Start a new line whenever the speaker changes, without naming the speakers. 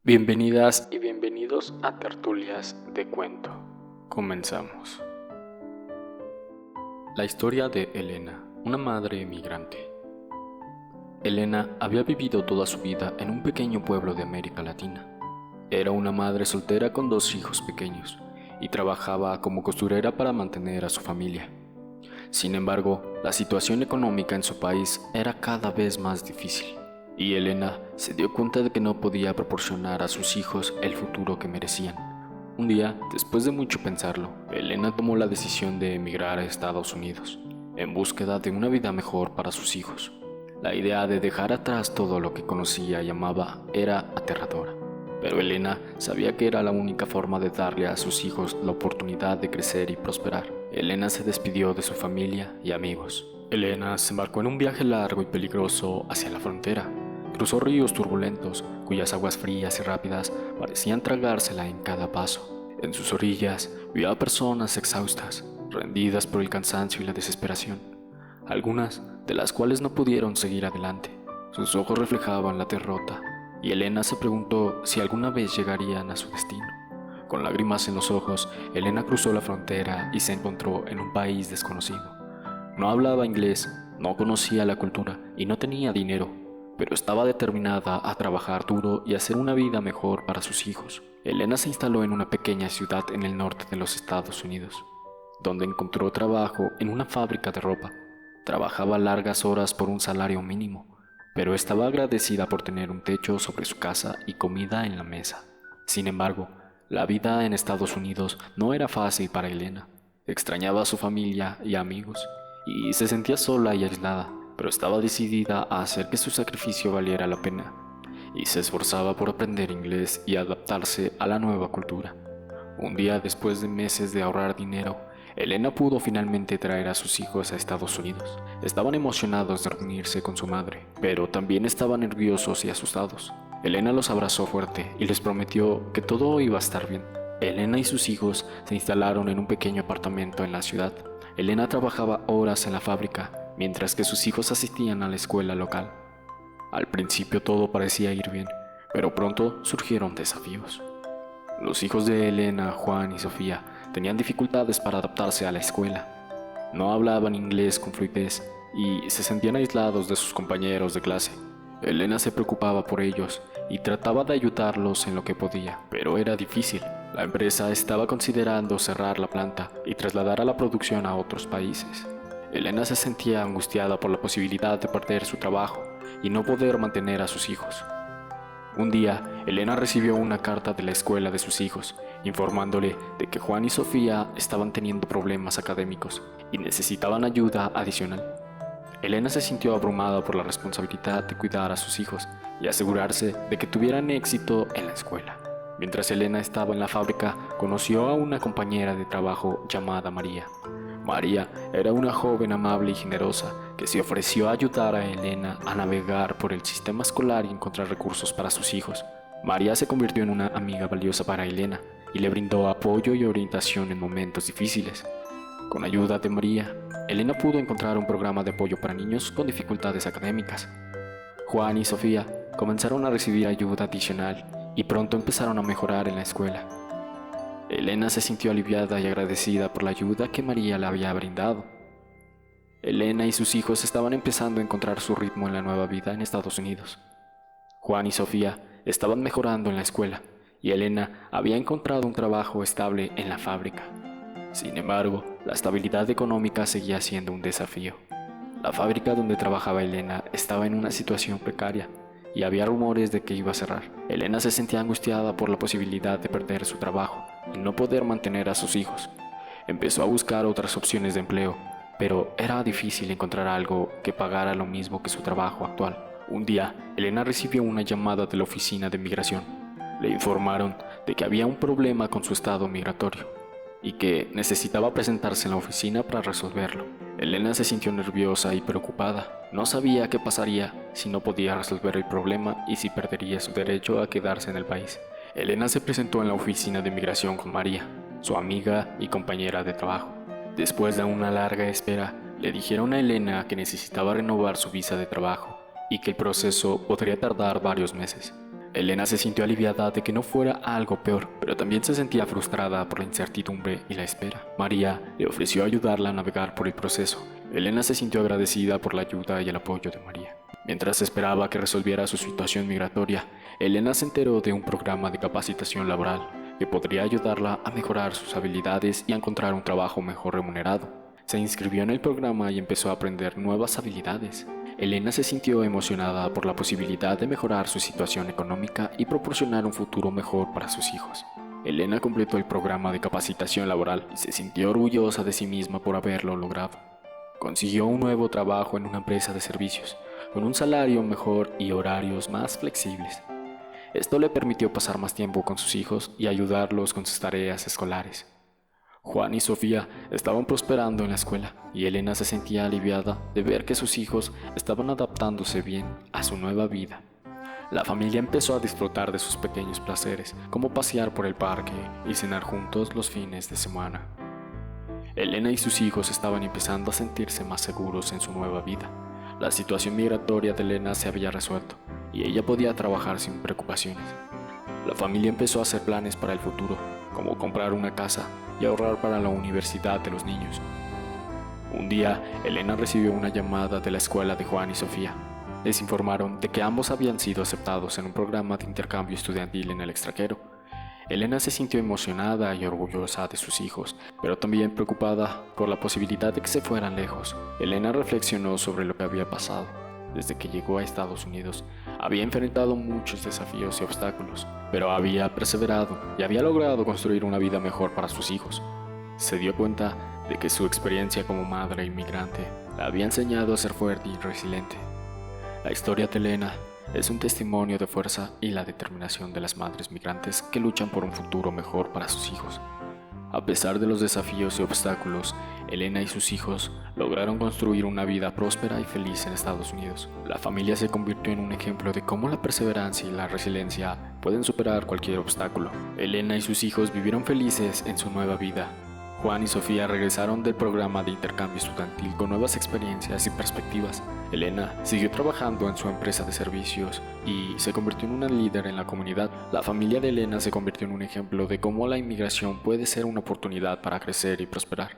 Bienvenidas y bienvenidos a Tertulias de Cuento. Comenzamos. La historia de Elena, una madre emigrante. Elena había vivido toda su vida en un pequeño pueblo de América Latina. Era una madre soltera con 2 hijos pequeños y trabajaba como costurera para mantener a su familia. Sin embargo, la situación económica en su país era cada vez más difícil. Y Elena se dio cuenta de que no podía proporcionar a sus hijos el futuro que merecían. Un día, después de mucho pensarlo, Elena tomó la decisión de emigrar a Estados Unidos, en búsqueda de una vida mejor para sus hijos. La idea de dejar atrás todo lo que conocía y amaba era aterradora, pero Elena sabía que era la única forma de darle a sus hijos la oportunidad de crecer y prosperar. Elena se despidió de su familia y amigos. Elena se embarcó en un viaje largo y peligroso hacia la frontera. Cruzó ríos turbulentos, cuyas aguas frías y rápidas parecían tragársela en cada paso. En sus orillas vio a personas exhaustas, rendidas por el cansancio y la desesperación, algunas de las cuales no pudieron seguir adelante. Sus ojos reflejaban la derrota, y Elena se preguntó si alguna vez llegarían a su destino. Con lágrimas en los ojos, Elena cruzó la frontera y se encontró en un país desconocido. No hablaba inglés, no conocía la cultura y no tenía dinero, pero estaba determinada a trabajar duro y hacer una vida mejor para sus hijos. Elena se instaló en una pequeña ciudad en el norte de los Estados Unidos, donde encontró trabajo en una fábrica de ropa. Trabajaba largas horas por un salario mínimo, pero estaba agradecida por tener un techo sobre su casa y comida en la mesa. Sin embargo, la vida en Estados Unidos no era fácil para Elena. Extrañaba a su familia y amigos, y se sentía sola y aislada, pero estaba decidida a hacer que su sacrificio valiera la pena, y se esforzaba por aprender inglés y adaptarse a la nueva cultura. Un día, después de meses de ahorrar dinero, Elena pudo finalmente traer a sus hijos a Estados Unidos. Estaban emocionados de reunirse con su madre, pero también estaban nerviosos y asustados. Elena los abrazó fuerte y les prometió que todo iba a estar bien. Elena y sus hijos se instalaron en un pequeño apartamento en la ciudad. Elena trabajaba horas en la fábrica, mientras que sus hijos asistían a la escuela local. Al principio todo parecía ir bien, pero pronto surgieron desafíos. Los hijos de Elena, Juan y Sofía, tenían dificultades para adaptarse a la escuela. No hablaban inglés con fluidez y se sentían aislados de sus compañeros de clase. Elena se preocupaba por ellos y trataba de ayudarlos en lo que podía, pero era difícil. La empresa estaba considerando cerrar la planta y trasladar a la producción a otros países. Elena se sentía angustiada por la posibilidad de perder su trabajo y no poder mantener a sus hijos. Un día, Elena recibió una carta de la escuela de sus hijos, informándole de que Juan y Sofía estaban teniendo problemas académicos y necesitaban ayuda adicional. Elena se sintió abrumada por la responsabilidad de cuidar a sus hijos y asegurarse de que tuvieran éxito en la escuela. Mientras Elena estaba en la fábrica, conoció a una compañera de trabajo llamada María. María era una joven amable y generosa que se ofreció a ayudar a Elena a navegar por el sistema escolar y encontrar recursos para sus hijos. María se convirtió en una amiga valiosa para Elena y le brindó apoyo y orientación en momentos difíciles. Con ayuda de María, Elena pudo encontrar un programa de apoyo para niños con dificultades académicas. Juan y Sofía comenzaron a recibir ayuda adicional y pronto empezaron a mejorar en la escuela. Elena se sintió aliviada y agradecida por la ayuda que María le había brindado. Elena y sus hijos estaban empezando a encontrar su ritmo en la nueva vida en Estados Unidos. Juan y Sofía estaban mejorando en la escuela y Elena había encontrado un trabajo estable en la fábrica. Sin embargo, la estabilidad económica seguía siendo un desafío. La fábrica donde trabajaba Elena estaba en una situación precaria y había rumores de que iba a cerrar. Elena se sentía angustiada por la posibilidad de perder su trabajo y no poder mantener a sus hijos. Empezó a buscar otras opciones de empleo, pero era difícil encontrar algo que pagara lo mismo que su trabajo actual. Un día, Elena recibió una llamada de la oficina de migración. Le informaron de que había un problema con su estado migratorio y que necesitaba presentarse en la oficina para resolverlo. Elena se sintió nerviosa y preocupada. No sabía qué pasaría si no podía resolver el problema y si perdería su derecho a quedarse en el país. Elena se presentó en la oficina de migración con María, su amiga y compañera de trabajo. Después de una larga espera, le dijeron a Elena que necesitaba renovar su visa de trabajo y que el proceso podría tardar varios meses. Elena se sintió aliviada de que no fuera algo peor, pero también se sentía frustrada por la incertidumbre y la espera. María le ofreció ayudarla a navegar por el proceso. Elena se sintió agradecida por la ayuda y el apoyo de María. Mientras esperaba que resolviera su situación migratoria, Elena se enteró de un programa de capacitación laboral que podría ayudarla a mejorar sus habilidades y a encontrar un trabajo mejor remunerado. Se inscribió en el programa y empezó a aprender nuevas habilidades. Elena se sintió emocionada por la posibilidad de mejorar su situación económica y proporcionar un futuro mejor para sus hijos. Elena completó el programa de capacitación laboral y se sintió orgullosa de sí misma por haberlo logrado. Consiguió un nuevo trabajo en una empresa de servicios, con un salario mejor y horarios más flexibles. Esto le permitió pasar más tiempo con sus hijos y ayudarlos con sus tareas escolares. Juan y Sofía estaban prosperando en la escuela y Elena se sentía aliviada de ver que sus hijos estaban adaptándose bien a su nueva vida. La familia empezó a disfrutar de sus pequeños placeres, como pasear por el parque y cenar juntos los fines de semana. Elena y sus hijos estaban empezando a sentirse más seguros en su nueva vida. La situación migratoria de Elena se había resuelto y ella podía trabajar sin preocupaciones. La familia empezó a hacer planes para el futuro, como comprar una casa y ahorrar para la universidad de los niños. Un día, Elena recibió una llamada de la escuela de Juan y Sofía. Les informaron de que ambos habían sido aceptados en un programa de intercambio estudiantil en el extranjero. Elena se sintió emocionada y orgullosa de sus hijos, pero también preocupada por la posibilidad de que se fueran lejos. Elena reflexionó sobre lo que había pasado. Desde que llegó a Estados Unidos, había enfrentado muchos desafíos y obstáculos, pero había perseverado y había logrado construir una vida mejor para sus hijos. Se dio cuenta de que su experiencia como madre inmigrante la había enseñado a ser fuerte y resiliente. La historia de Elena es un testimonio de fuerza y la determinación de las madres migrantes que luchan por un futuro mejor para sus hijos. A pesar de los desafíos y obstáculos, Elena y sus hijos lograron construir una vida próspera y feliz en Estados Unidos. La familia se convirtió en un ejemplo de cómo la perseverancia y la resiliencia pueden superar cualquier obstáculo. Elena y sus hijos vivieron felices en su nueva vida. Juan y Sofía regresaron del programa de intercambio estudiantil con nuevas experiencias y perspectivas. Elena siguió trabajando en su empresa de servicios y se convirtió en una líder en la comunidad. La familia de Elena se convirtió en un ejemplo de cómo la inmigración puede ser una oportunidad para crecer y prosperar.